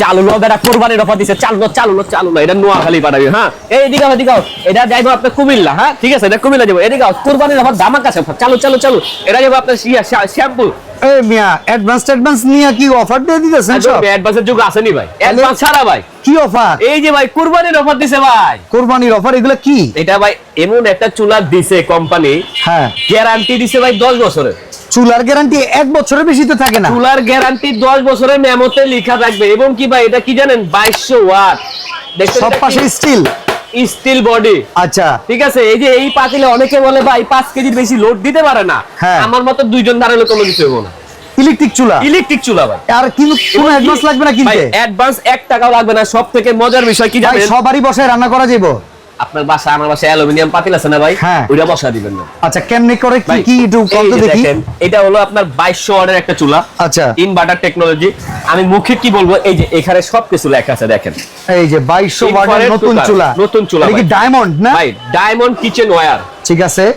চালু লো বেটা কুরবানির অফার দিছে চালু লো এটা নোয়াখালী পাঠাবি হ্যাঁ এই দিকাও এটা যাইবো আপনার কুমিল্লা হ্যাঁ ঠিক আছে এটা কুমিল্লা যাবো এদিকাও কুরবানির অফার ধামাকা আছে চালু এটা যাবো আপনার শ্যাম্পু এই মিয়া অ্যাডভান্স নিয়ে কি অফার দিয়ে দিতেছেন সব অ্যাডভান্সের যুগ আসেনি ভাই অ্যাডভান্স ছাড়া ভাই কি অফার এই যে ভাই কুরবানির অফার দিছে ভাই কুরবানির অফার এগুলো কি এটা ভাই এমন একটা চুলা দিছে কোম্পানি হ্যাঁ গ্যারান্টি দিছে ভাই 10 বছরের চুলার গ্যারান্টি 1 বছরের বেশি তো থাকে না চুলার গ্যারান্টি 10 বছরের মেমোতে লেখা থাকবে এবং কি ভাই এটা কি জানেন 2200 ওয়াট দেখছেন সব পাশে স্টিল বডি আচ্ছা ঠিক আছে এই যে এই পাতিলে অনেকে বলে ভাই 5 কেজির বেশি লোড দিতে পারে না আমার মতো দুইজন দাঁড়ালে কোনো কিছু হবে না ইলেকট্রিক চুলা ভাই আর কিন্তু কোনো অ্যাডভান্স লাগবে না কিনতে ভাই অ্যাডভান্স 1 টাকাও লাগবে না সবথেকে মজার বিষয় কি জানেন সবারই বসায় রান্না করা যাবে আপনার বাসা আমার বাসায় অ্যালুমিনিয়াম পাতিল আছে না ভাই ওইটা বসা দিবেন না আচ্ছা কেমনে করে কি একটু কত দেখি এটা হলো আপনার 2200 ওয়াটের একটা চুলা আচ্ছা ইনভার্টার টেকনোলজি আমি মুখে কি বলবো এই যে এখানে সবকিছু লেখা আছে দেখেন এই যে 2200 ওয়াটের নতুন চুলা এটা কি ডায়মন্ড না ভাই ডায়মন্ড কিচেন ওয়্যার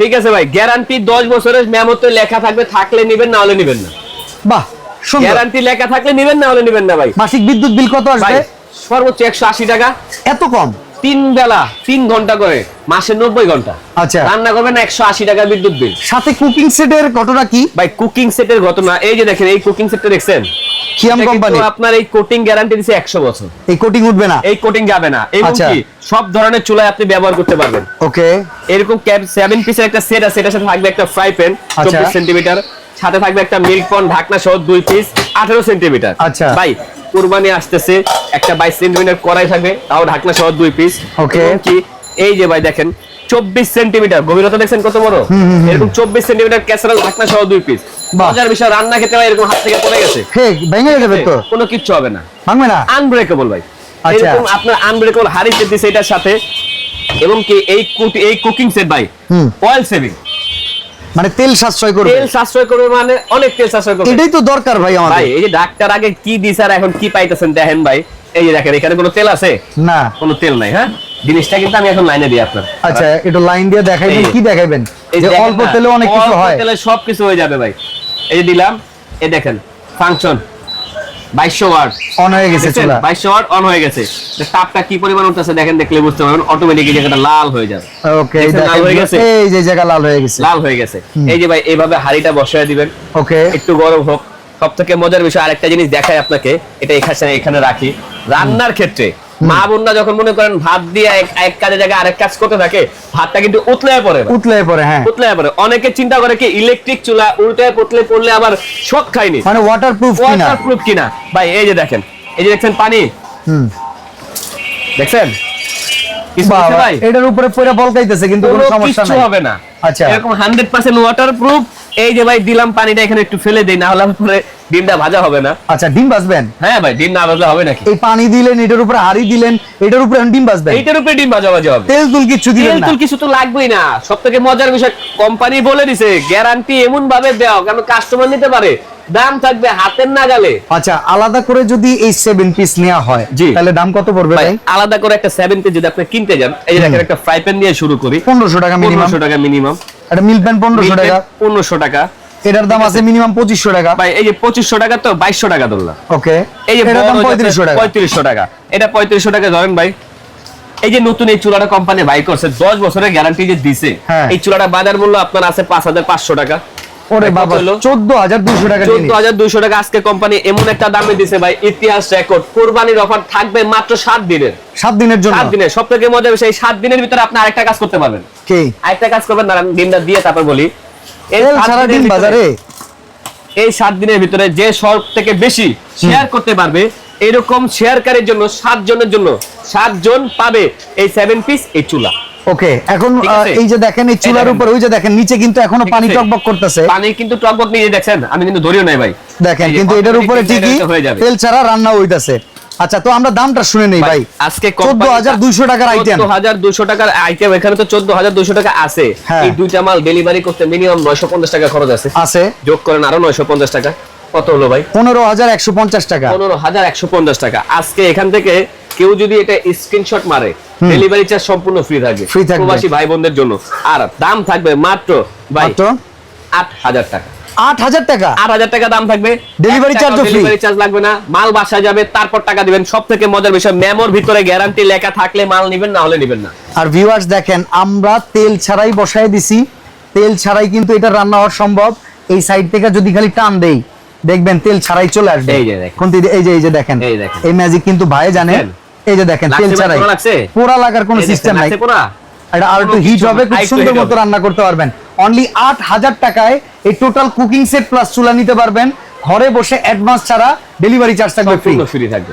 ঠিক আছে ভাই গ্যারান্টি 10 বছরের মেমোতে লেখা থাকবে থাকলে নেবেন না হলে নেবেন না বাহ সুন্দর গ্যারান্টি লেখা থাকলে নেবেন না হলে নেবেন না ভাই মাসিক বিদ্যুৎ বিল কত আসবে সর্বোচ্চ 180 টাকা এত কম 3 বেলা 3 ঘন্টা করে মাসে 90 ঘন্টা আচ্ছা রান্না করবেন 180 টাকা বিদ্যুৎ বিল সাথে কুকিং সেটের ঘটনা কি ভাই কুকিং সেটের ঘটনা এই যে দেখেন এই কুকিং সেটটা দেখছেন কিয়াম কোম্পানি আপনার এই কোটিং গ্যারান্টি দিছে 100 বছর এই কোটিং উঠবে না এই কোটিং যাবে না এবং কি সব ধরনের চুলায় আপনি ব্যবহার করতে পারবেন ওকে এরকম 7 পিসের একটা সেট আছে এটার সাথে থাকবে একটা ফ্রাই প্যান 24 সেমি সাথে থাকবে একটা মিল্ক পন ঢাকনা সহ 2 পিস 18 সেমি আচ্ছা ভাই কুরবানি আসতেছে একটা 22 সেমি কড়াই থাকবে তাও ঢাকনা সহ 2 পিস ওকে কি এই যে ভাই দেখেন 24 সেমি গভীরতা দেখছেন কত বড় এরকম 24 সেমি ক্যাসারোল ঢাকনা সহ 2 পিস মজার বিষয় রান্না খেতে ভাই এরকম হাত থেকে পড়ে গেছে হে ভেঙে যাবে তো কোনো কিচ্ছু হবে না ভাঙবে না আনব্রেকেবল ভাই এরকম আপনার আনব্রেকেবল হাড়ি সেট দিছে এটার সাথে এবং কি এই কুকিং সেট ভাই অয়েল সেভিং মানে তেল সাশ্রয় করবে মানে অনেক তেল সাশ্রয় করবে এটাই তো দরকার ভাই আমাদের ভাই এই যে ডাক্তার আগে কি দিছে আর এখন কি পাইতেছেন দেখেন ভাই এই যে দেখেন এখানে কোনো তেল আছে না কোনো তেল নাই হ্যাঁ জিনিসটা কিন্তু আমি এখন লাইনে দিই আপনার আচ্ছা একটু লাইন দিয়ে দেখাইবেন কি দেখাইবেন যে অল্প তেলে অনেক কিছু হয় অল্প তেলে সব কিছু হয়ে যাবে ভাই এই যে দিলাম এই দেখেন ফাংশন 2200 ওয়াট অন হয়ে গেছে চুলা 2200 ওয়াট অন হয়ে গেছে তাপটা কি পরিমাণ উঠতেছে দেখেন দেখলে বুঝতে পারবেন অটোমেটিক এই জায়গাটা লাল হয়ে যাবে ওকে এই যে জায়গা লাল হয়ে গেছে এই যে ভাই এইভাবে হাড়িটা বসায় দিবেন ওকে একটু গরম হোক সবথেকে মজার বিষয় আরেকটা জিনিস দেখাই আপনাকে এটা এখানে রাখি রান্নার ক্ষেত্রে মা বোনরা যখন মনে করেন ভাত দিয়ে এক কাজের জায়গায় আরেক কাজ করতে থাকে ভাতটা কিন্তু উতলায় পড়ে হ্যাঁ উতলায় পড়ে অনেকে চিন্তা করে কি ইলেকট্রিক চুলা উল্টায় পড়লে আবার শক খায়নি মানে ওয়াটারপ্রুফ কিনা ভাই এই যে দেখেন এই যে দেখছেন পানি দেখছেন ভাই এটার উপরে পড়ে বলকাইতেছে কিন্তু কোনো সমস্যা নাই হবে না আচ্ছা এরকম 100% ওয়াটারপ্রুফ এই যে ভাই দিলাম পানিটা এখানে একটু ফেলে দেই না হলে পরে ডিমটা ভাজা হবে না আচ্ছা ডিম ভাজবেন হ্যাঁ ভাই ডিম না ভাজলে হবে নাকি এই পানি দিলেন এটার উপরে হাড়ি দিলেন এটার উপরে ডিম ভাজবেন এইটার উপরে ডিম ভাজা হবে তেল তুল কিছু দিবেন না তেল তুল কিছু তো লাগবেই না সবথেকে মজার বিষয় কোম্পানি বলে দিছে গ্যারান্টি এমন ভাবে দাও কারণ কাস্টমার নিতে পারে দাম থাকবে হাতের নাগালে আচ্ছা আলাদা করে যদি এই 7 পিস নেওয়া হয় তাহলে দাম কত পড়বে ভাই আলাদা করে একটা 7 পিস যদি আপনি কিনতে যান এই যে দেখেন একটা ফ্রাই প্যান দিয়ে শুরু করি 1500 টাকা মিনিমাম একটা মিল প্যান 1500 টাকা এটার দাম আছে মিনিমাম 2500 টাকা ভাই এই যে 2500 টাকা তো 2200 টাকা ধরলাম ওকে এই যে এটার দাম 3500 টাকা এটা 3500 টাকা ধরেন ভাই এই যে নতুন এই চুলাটা কোম্পানি বাই করছে 10 বছরের গ্যারান্টি যে দিছে এই চুলাটা বাজার মূল্য আপনার আছে 5500 টাকা ওরে বাবা 14200 টাকা 14200 টাকা আজকে কোম্পানি এমন একটা দামে দিছে ভাই ইতিহাস রেকর্ড কুরবানির অফার থাকবে মাত্র 7 দিনের জন্য 7 দিনের সবথেকে মজার বিষয় এই 7 দিনের ভিতরে আপনি আরেকটা কাজ করতে পারবেন কি আরেকটা কাজ করবেন না দিনটা দিয়ে তারপর বলি এই সারা দিন বাজারে এই 7 দিনের ভিতরে যে সব থেকে বেশি শেয়ার করতে পারবে এরকম শেয়ারকারীর জন্য 7 জনের জন্য 7 জন পাবে এই 7 পিস এই চুলা ওকে এখন এই যে দেখেন এই চুলার উপর ওই যে দেখেন নিচে কিন্তু এখনো পানি টকবক করতেছে পানি কিন্তু টকবক নিয়ে দেখছেন আমি কিন্তু ধরিও নাই ভাই দেখেন কিন্তু এটার উপরে ঠিকই তেল ছাড়া রান্না হইতাছে আচ্ছা তো আমরা দামটা শুনে নেই ভাই আজকে 14200 টাকার আইটেম 14200 টাকার আইটেম এখানে তো 14200 টাকা আছে এই দুইটা মাল ডেলিভারি করতে মিনিমাম 950 টাকা খরচ আছে যোগ করেন আরো 950 টাকা কত হলো ভাই 15150 টাকা 15150 টাকা আজকে এখান থেকে কেউ যদি এটা স্ক্রিনশট মারে ডেলিভারি চার্জ সম্পূর্ণ ফ্রি থাকবে প্রবাসী ভাই বোনদের জন্য আর দাম থাকবে মাত্র 8000 টাকা 8,000 টাকা, 8,000 টাকা দাম থাকবে। Delivery charge free, delivery charge লাগবে না, মাল বাসায় যাবে, তারপর টাকা দিবেন। সবথেকে মজার বিষয়, মেমোর ভিতরে গ্যারান্টি লেখা থাকলে মাল নেবেন, না হলে নেবেন না। আর ভিউয়ার্স দেখেন, আমরা তেল ছাড়াই বসায় দিছি, তেল ছাড়াই কিন্তু এটা রান্না হওয়া সম্ভব। এই সাইড থেকে যদি খালি টান দেই, দেখবেন তেল ছাড়াই চলে আসবে। এই যে দেখেন, এই যে দেখেন, এই দেখেন, এই ম্যাজিক কিন্তু ভাই জানে। এই যে দেখেন, তেল ছাড়াই পোড়া লাগার কোনো সিস্টেম নাই। এটা আর একটু হিট হবে, খুব সুন্দর মতো রান্না করতে পারবেন। অনলি 8,000 টাকায় এই টোটাল কুকিং সেট প্লাস চুলা নিতে পারবেন। ঘরে বসে অ্যাডভান্স ছাড়া, ডেলিভারি চার্জ থাকবে ফ্রি। ফ্রি থাকবে।